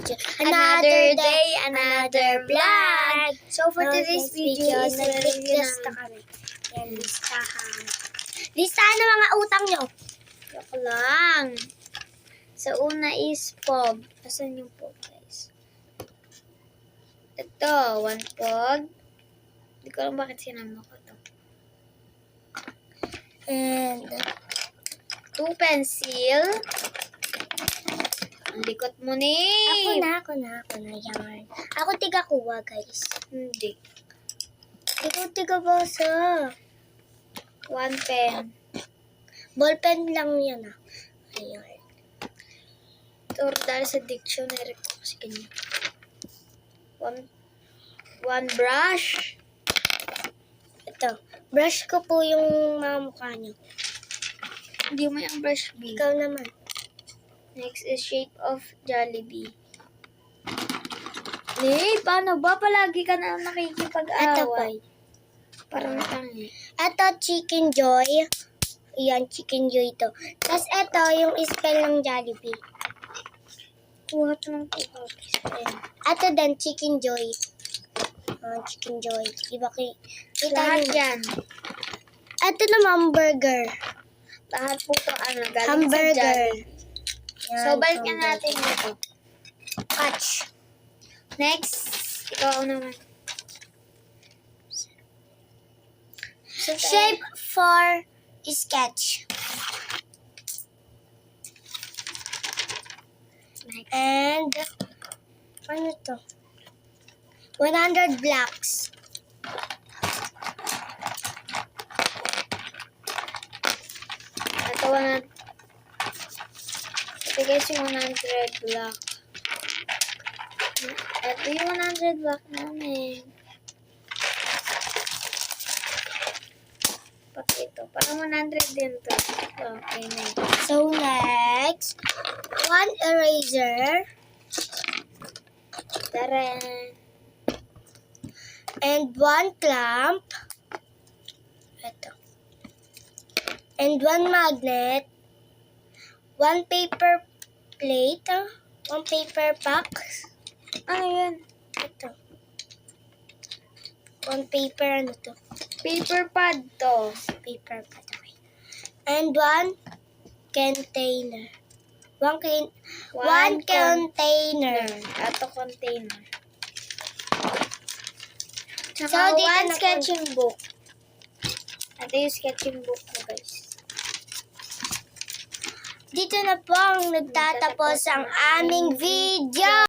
video. Another day, another vlog. So for today's video is lista kami. Yan, listahan. Listahan ng mga utang nyo. Joke lang. Sa una is POG. Asan yung POG, guys? Ito, 1 POG. Hindi ko alam bakit sinama ko to. And 2 pencil. Ang likot mo ni. ako na. Yan. Ako tiga kuha, guys. Hindi. Ikaw tiga basa. 1 pen. Ballpen lang yan, ah. Ayan. Ito, dahil sa dictionary ko kasi ganyan. 1 brush. Ito. Brush ko po yung mga mukha nyo. Hindi mo yung brush B. Ikaw naman. Next is shape of Jollibee. Paano ba? Palagi ka na nakikipag-away. Parang tangi. Ito, Chicken Joy. Yan, Chicken Joy to. Tapos ito, yung spell ng Jollibee. Kuha ito ng spell. Ito din, Chicken Joy. Chicken Joy. Iba kita Lahat nyo. yan. Ito naman, burger. Lahat po ito, galing Hamburger. sa Jollibee. Yan, So, balikan hamburger. natin ito. Catch. Next, ikaw naman. Shape for sketch. Next. And, ano to? 100 blocks. Ito, 100. Ito guys, yung 100 block. Ito yung 100 block namin. Pati ito. Parang 100 din to. Okay, next. So, next, 1 eraser. Taran. And 1 clamp. Ito. And 1 magnet. 1 paper plate. 1 paper pack. Ano yan? Ito. 1 paper, ano to? Paper pad to. Paper pad. Okay. And 1 container. 1 container. Ito container. So, Tsaka dito 1 na sketching book. Ito yung sketching book ko, guys. Dito na po ang nagtatapos ang aming video.